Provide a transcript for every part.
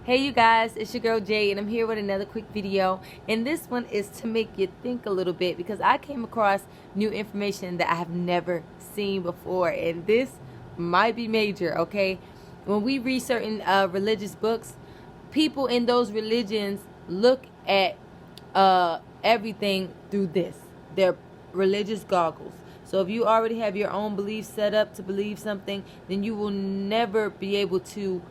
Hey you guys, it's your girl Jay and I'm here with another quick video, and this one is to make you think a little bit because I came across new information that I have never seen before, and this might be major, okay? When we read certain religious books, people in those religions look at everything through their religious goggles. So if you already have your own beliefs set up to believe something, then you will never be able to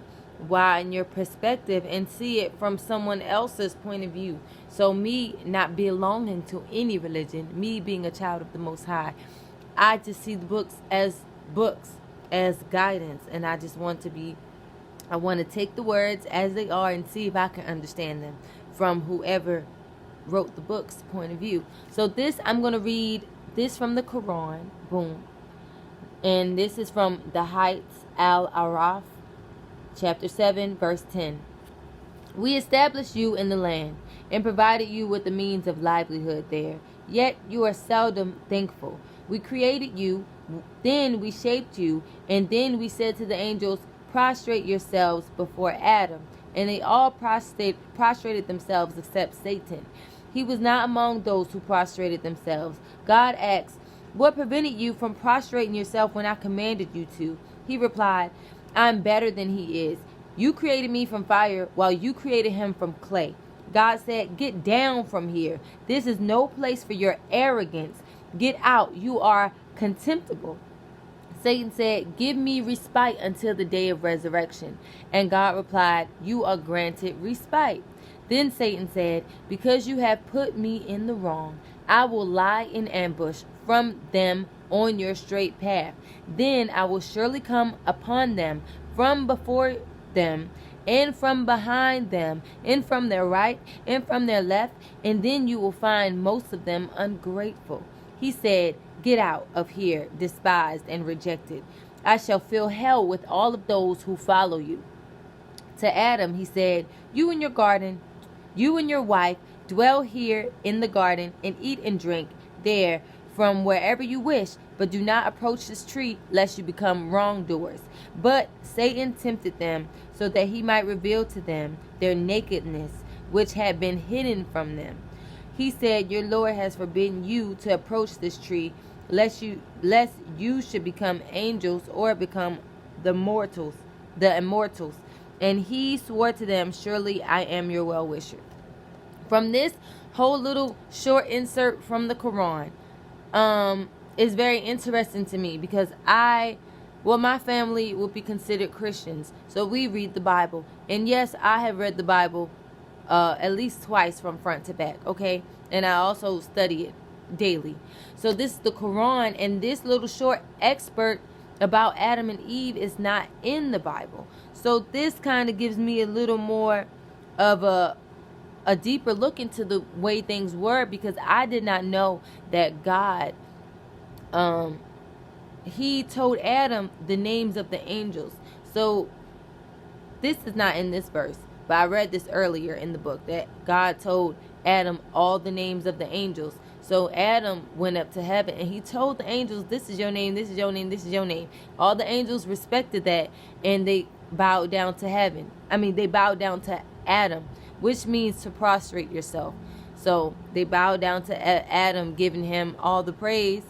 widen your perspective and see it from someone else's point of view. So me not belonging to any religion, me being a child of the Most High, I just see the books, as guidance, and I want to take the words as they are and see if I can understand them from whoever wrote the book's point of view. So I'm going to read this from the Quran, boom. And this is from the Heights Al-Araf, chapter 7, verse 10. We established you in the land and provided you with the means of livelihood there, yet you are seldom thankful. We created you, then we shaped you, and then we said to the angels, prostrate yourselves before Adam. And they all prostrated themselves except Satan. He was not among those who prostrated themselves. God asked, what prevented you from prostrating yourself when I commanded you to? He replied, I'm better than he is. You created me from fire while you created him from clay. God said, get down from here. This is no place for your arrogance. Get out. You are contemptible. Satan said, give me respite until the day of resurrection. And God replied, you are granted respite. Then Satan said, because you have put me in the wrong, I will lie in ambush from them on your straight path. Then I will surely come upon them from before them, and from behind them, and from their right, and from their left, and then you will find most of them ungrateful. He said, get out of here, despised and rejected. I shall fill hell with all of those who follow you. To Adam, he said, you and your wife dwell here in the garden and eat and drink there from wherever you wish, but do not approach this tree lest you become wrongdoers. But Satan tempted them so that he might reveal to them their nakedness, which had been hidden from them. He said, your Lord has forbidden you to approach this tree lest you should become angels or become the immortals. And he swore to them, surely I am your well-wisher. From this whole little short insert from the Quran, is very interesting to me because my family would be considered Christians. So we read the Bible. And yes, I have read the Bible at least twice from front to back, okay? And I also study it daily. So this is the Quran, and this little short expert about Adam and Eve is not in the Bible. So this kind of gives me a little more of a deeper look into the way things were, because I did not know that God, he told Adam the names of the angels. So this is not in this verse, but I read this earlier in the book that God told Adam all the names of the angels. So Adam went up to heaven and he told the angels, this is your name, this is your name, this is your name. All the angels respected that, and they bowed down to heaven. They bowed down to Adam, which means to prostrate yourself. So they bowed down to Adam, giving him all the praise.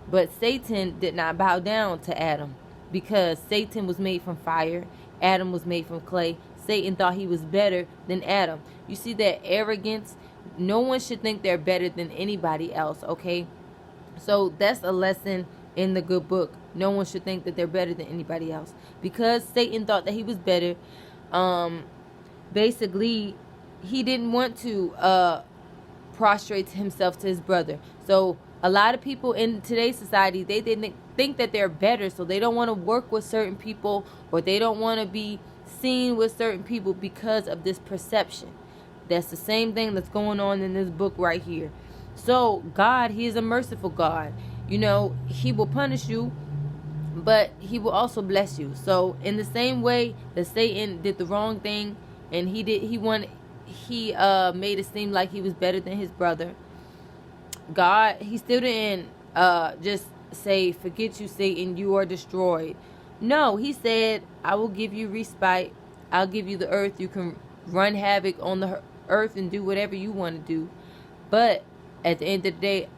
But Satan did not bow down to Adam, because Satan was made from fire. Adam was made from clay. Satan thought he was better than Adam. You see that arrogance? No one should think they're better than anybody else, okay? So that's a lesson in the good book. No one should think that they're better than anybody else. Because Satan thought that he was better, basically, he didn't want to prostrate himself to his brother. So a lot of people in today's society, they didn't think that they're better, so they don't want to work with certain people, or they don't want to be seen with certain people because of this perception. That's the same thing that's going on in this book right here. So God, he is a merciful God. You know, he will punish you, but he will also bless you. So in the same way that Satan did the wrong thing, and he made it seem like he was better than his brother, God, he still didn't just say, forget you, Satan, you are destroyed. No, he said, I will give you respite I'll give you the earth. You can run havoc on the earth and do whatever you want to do. But at the end of the day,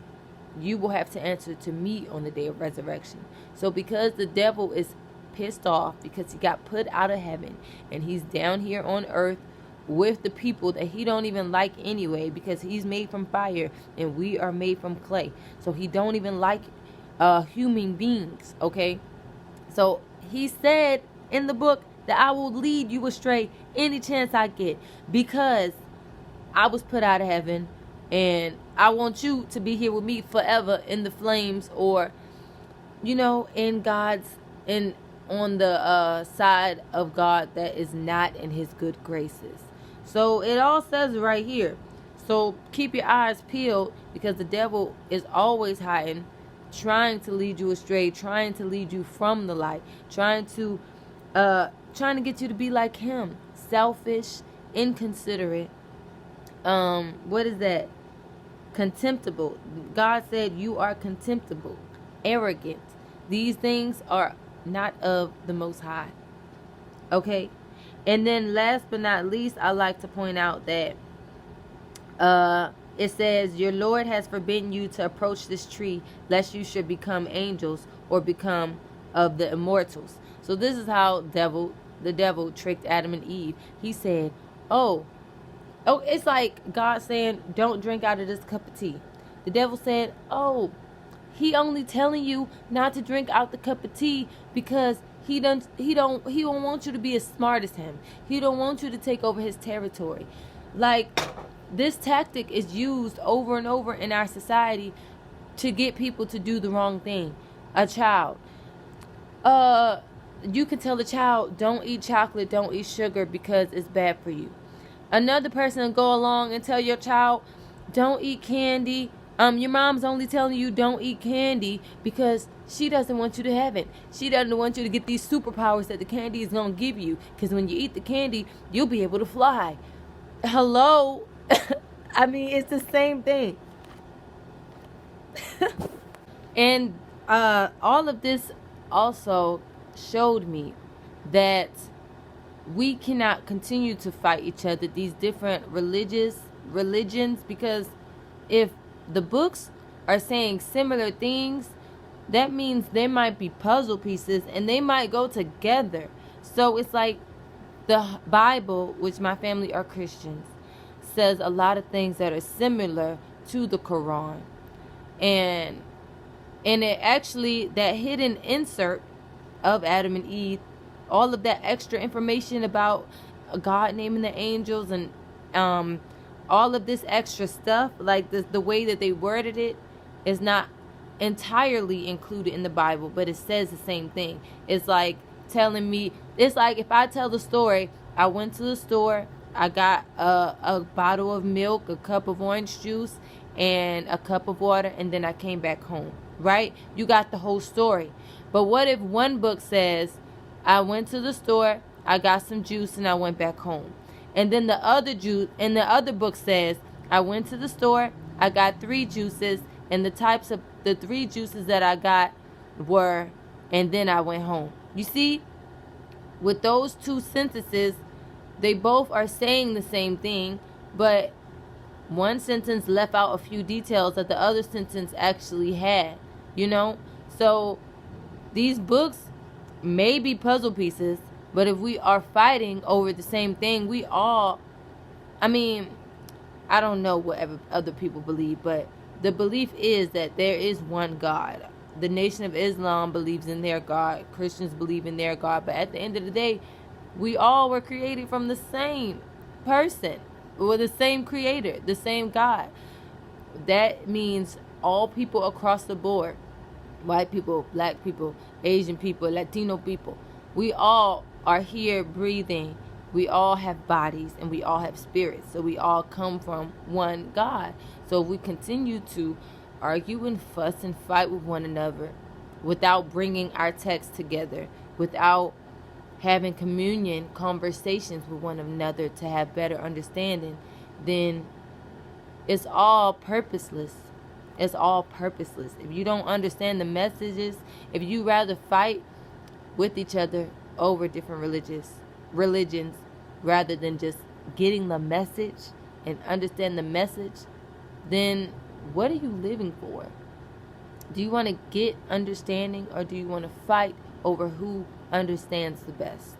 you will have to answer to me on the day of resurrection. So because the devil is pissed off because he got put out of heaven and he's down here on earth with the people that he don't even like anyway, because he's made from fire and we are made from clay. So he don't even like human beings, okay? So he said in the book that I will lead you astray any chance I get, because I was put out of heaven and I want you to be here with me forever in the flames, or in God's, on the side of God that is not in his good graces. So it all says right here. So keep your eyes peeled, because the devil is always hiding, trying to lead you astray, trying to lead you from the light, trying to get you to be like him, selfish, inconsiderate. What is that? Contemptible. God said you are contemptible, arrogant. These things are not of the Most High. Okay? And then last but not least, I like to point out that it says, your Lord has forbidden you to approach this tree, lest you should become angels or become of the immortals. So this is how the devil tricked Adam and Eve. He said, oh, it's like God saying, don't drink out of this cup of tea. The devil said, oh, he only telling you not to drink out the cup of tea because he don't want you to be as smart as him. He don't want you to take over his territory. Like, this tactic is used over and over in our society to get people to do the wrong thing. A child, you can tell the child, don't eat chocolate, don't eat sugar because it's bad for you. Another person will go along and tell your child, don't eat candy. Your mom's only telling you don't eat candy because she doesn't want you to have it. She doesn't want you to get these superpowers that the candy is going to give you, because when you eat the candy, you'll be able to fly. Hello? I mean, it's the same thing. And all of this also showed me that we cannot continue to fight each other, these different religions, because if the books are saying similar things, that means there might be puzzle pieces and they might go together. So it's like the Bible, which my family are Christians, says a lot of things that are similar to the Quran. And it actually, that hidden insert of Adam and Eve, all of that extra information about God naming the angels and all of this extra stuff, like the way that they worded it is not entirely included in the Bible, but it says the same thing. It's like telling me, it's like if I tell the story, I went to the store, I got a bottle of milk, a cup of orange juice, and a cup of water, and then I came back home, right? You got the whole story. But what if one book says, I went to the store, I got some juice, and I went back home? And then the other book says, I went to the store, I got 3 juices, and the types of the 3 juices that I got were, and then I went home. You see, with those 2 sentences, they both are saying the same thing, but one sentence left out a few details that the other sentence actually had, So these books may be puzzle pieces, but if we are fighting over the same thing, I don't know what other people believe, but the belief is that there is one God. The Nation of Islam believes in their God. Christians believe in their God. But at the end of the day, we all were created from the same person, or the same creator, the same God. That means all people across the board, white people, black people, Asian people, Latino people, we all are here breathing. We all have bodies and we all have spirits. So we all come from one God. So if we continue to argue and fuss and fight with one another without bringing our text together, without having communion, conversations with one another to have better understanding, then it's all purposeless. It's all purposeless. If you don't understand the messages, if you rather fight with each other over different religions, rather than just getting the message and understand the message, then what are you living for? Do you want to get understanding, or do you want to fight over who understands the best?